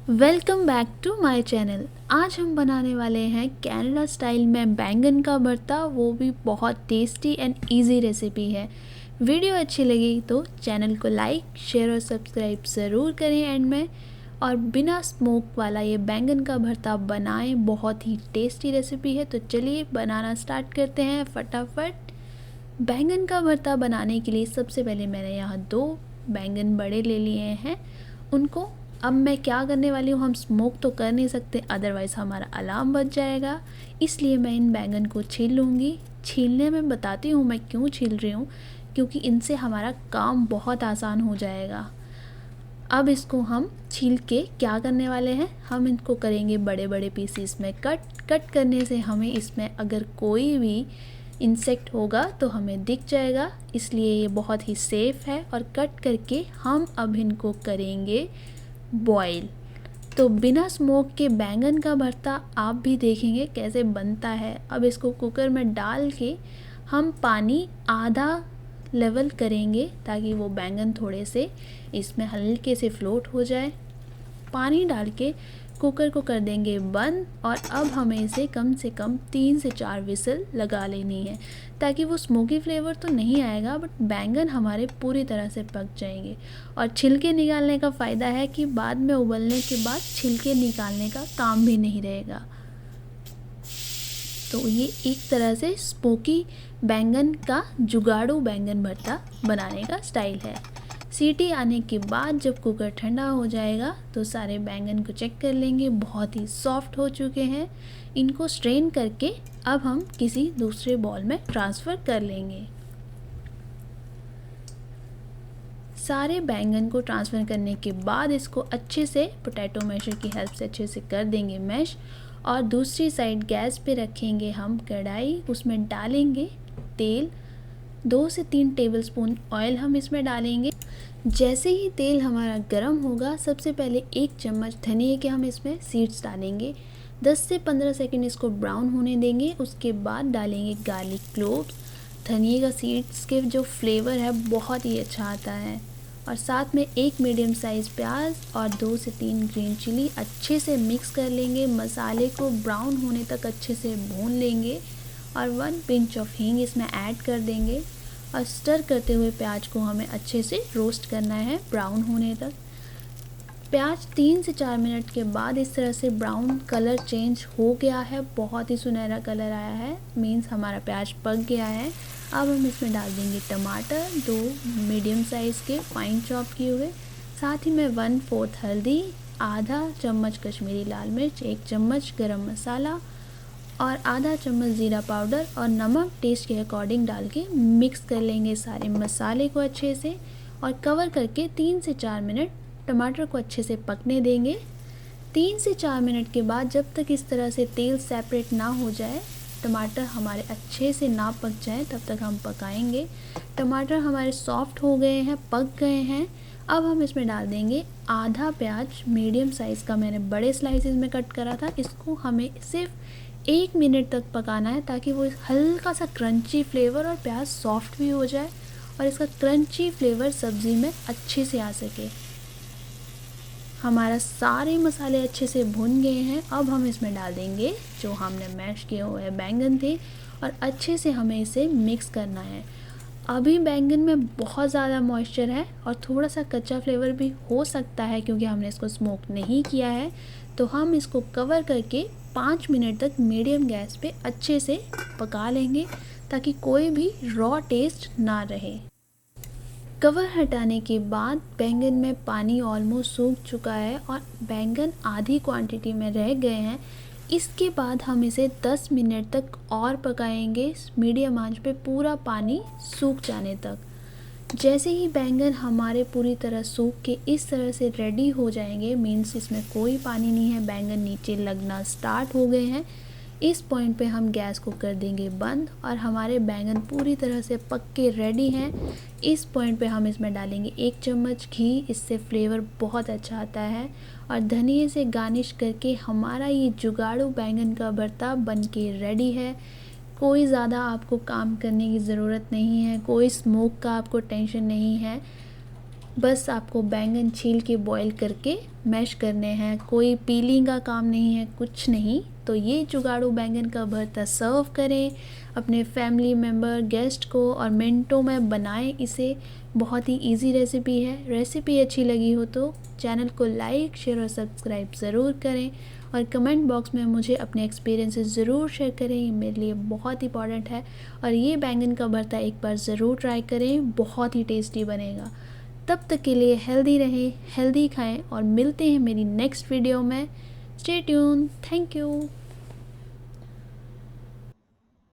Welcome back to my channel. आज हम बनाने वाले हैं कनाडा स्टाइल में बैंगन का भरता, वो भी बहुत टेस्टी एंड इजी रेसिपी है। वीडियो अच्छी लगी तो चैनल को लाइक शेयर और सब्सक्राइब ज़रूर करें एंड में। और बिना स्मोक वाला ये बैंगन का भरता बनाएं, बहुत ही टेस्टी रेसिपी है। तो चलिए बनाना स्टार्ट करते हैं फटाफट। बैंगन का भरता बनाने के लिए सबसे पहले मैंने यहाँ 2 बैंगन बड़े ले लिए हैं। उनको अब मैं क्या करने वाली हूँ, हम स्मोक तो कर नहीं सकते, अदरवाइज़ हमारा अलार्म बज जाएगा। इसलिए मैं इन बैंगन को छील लूँगी। छीलने में बताती हूँ मैं क्यों छील रही हूँ, क्योंकि इनसे हमारा काम बहुत आसान हो जाएगा। अब इसको हम छील के क्या करने वाले हैं, हम इनको करेंगे बड़े बड़े पीसीस में कट करने से हमें इसमें अगर कोई भी इंसेक्ट होगा तो हमें दिख जाएगा, इसलिए ये बहुत ही सेफ़ है। और कट करके हम अब इनको करेंगे बॉयल। तो बिना स्मोक के बैंगन का भरता आप भी देखेंगे कैसे बनता है। अब इसको कुकर में डाल के हम पानी आधा लेवल करेंगे ताकि वो बैंगन थोड़े से इसमें हल्के से फ्लोट हो जाए। पानी डाल के कुकर को कर देंगे बंद। और अब हमें इसे कम से कम 3 से 4 विसल लगा लेनी है, ताकि वो स्मोकी फ्लेवर तो नहीं आएगा बट बैंगन हमारे पूरी तरह से पक जाएंगे। और छिलके निकालने का फ़ायदा है कि बाद में उबलने के बाद छिलके निकालने का काम भी नहीं रहेगा। तो ये एक तरह से स्मोकी बैंगन का जुगाड़ू बैंगन भरता बनाने का स्टाइल है। सीटी आने के बाद जब कुकर ठंडा हो जाएगा तो सारे बैंगन को चेक कर लेंगे, बहुत ही सॉफ्ट हो चुके हैं। इनको स्ट्रेन करके अब हम किसी दूसरे बॉल में ट्रांसफ़र कर लेंगे। सारे बैंगन को ट्रांसफ़र करने के बाद इसको अच्छे से पोटैटो मैशर की हेल्प से अच्छे से कर देंगे मैश। और दूसरी साइड गैस पे रखेंगे हम कढ़ाई, उसमें डालेंगे तेल। 2 से 3 टेबलस्पून ऑयल हम इसमें डालेंगे। जैसे ही तेल हमारा गर्म होगा, सबसे पहले 1 चम्मच धनिया के हम इसमें सीड्स डालेंगे। 10 से 15 सेकंड इसको ब्राउन होने देंगे। उसके बाद डालेंगे गार्लिक क्लोव्स। धनिया का सीड्स के जो फ्लेवर है बहुत ही अच्छा आता है। और साथ में 1 मीडियम साइज़ प्याज और 2 से 3 ग्रीन चिली अच्छे से मिक्स कर लेंगे। मसाले को ब्राउन होने तक अच्छे से भून लेंगे और 1 पिंच ऑफ हींग इसमें ऐड कर देंगे। और स्टर करते हुए प्याज को हमें अच्छे से रोस्ट करना है ब्राउन होने तक। प्याज 3 से 4 मिनट के बाद इस तरह से ब्राउन कलर चेंज हो गया है, बहुत ही सुनहरा कलर आया है, मीन्स हमारा प्याज पक गया है। अब हम इसमें डाल देंगे टमाटर, 2 मीडियम साइज़ के फाइन चॉप किए हुए। साथ ही में 1/4 हल्दी, आधा चम्मच कश्मीरी लाल मिर्च, 1 चम्मच गरम मसाला और आधा चम्मच ज़ीरा पाउडर और नमक टेस्ट के अकॉर्डिंग डाल के मिक्स कर लेंगे सारे मसाले को अच्छे से। और कवर करके 3 से 4 मिनट टमाटर को अच्छे से पकने देंगे। 3 से 4 मिनट के बाद जब तक इस तरह से तेल सेपरेट ना हो जाए, टमाटर हमारे अच्छे से ना पक जाए, तब तक हम पकाएंगे। टमाटर हमारे सॉफ्ट हो गए हैं, पक गए हैं। अब हम इसमें डाल देंगे आधा प्याज, मीडियम साइज़ का मैंने बड़े स्लाइसेस में कट करा था। इसको हमें सिर्फ 1 मिनट तक पकाना है, ताकि वो हल्का सा क्रंची फ्लेवर और प्याज सॉफ्ट भी हो जाए और इसका क्रंची फ्लेवर सब्ज़ी में अच्छे से आ सके। हमारा सारे मसाले अच्छे से भुन गए हैं। अब हम इसमें डाल देंगे जो हमने मैश किए हुए बैंगन थे और अच्छे से हमें इसे मिक्स करना है। अभी बैंगन में बहुत ज़्यादा मॉइस्चर है और थोड़ा सा कच्चा फ्लेवर भी हो सकता है, क्योंकि हमने इसको स्मोक नहीं किया है। तो हम इसको कवर करके 5 मिनट तक मीडियम गैस पे अच्छे से पका लेंगे, ताकि कोई भी रॉ टेस्ट ना रहे। कवर हटाने के बाद बैंगन में पानी ऑलमोस्ट सूख चुका है और बैंगन आधी क्वांटिटी में रह गए हैं। इसके बाद हम इसे 10 मिनट तक और पकाएंगे मीडियम आंच पे, पूरा पानी सूख जाने तक। जैसे ही बैंगन हमारे पूरी तरह सूख के इस तरह से रेडी हो जाएंगे, मीन्स इसमें कोई पानी नहीं है, बैंगन नीचे लगना स्टार्ट हो गए हैं, इस पॉइंट पे हम गैस को कर देंगे बंद और हमारे बैंगन पूरी तरह से पक के रेडी हैं। इस पॉइंट पे हम इसमें डालेंगे 1 चम्मच घी, इससे फ्लेवर बहुत अच्छा आता है। और धनिए से गार्निश करके हमारा ये जुगाड़ू बैंगन का भरता बन के रेडी है। कोई ज़्यादा आपको काम करने की ज़रूरत नहीं है, कोई स्मोक का आपको टेंशन नहीं है। बस आपको बैंगन छील के बॉईल करके मैश करने हैं, कोई पीलिंग का काम नहीं है, कुछ नहीं। तो ये जुगाड़ू बैंगन का भरता सर्व करें अपने फैमिली मेम्बर गेस्ट को और मिनटों में बनाएं इसे। बहुत ही इजी रेसिपी है। रेसिपी अच्छी लगी हो तो चैनल को लाइक शेयर और सब्सक्राइब ज़रूर करें और कमेंट बॉक्स में मुझे अपने एक्सपीरियंसेस ज़रूर शेयर करें, ये मेरे लिए बहुत इंपॉर्टेंट है। और ये बैंगन का भरता एक बार ज़रूर ट्राई करें, बहुत ही टेस्टी बनेगा। तब तक के लिए हेल्दी रहें, हेल्दी खाएं और मिलते हैं मेरी नेक्स्ट वीडियो में। Stay tune. Thank you.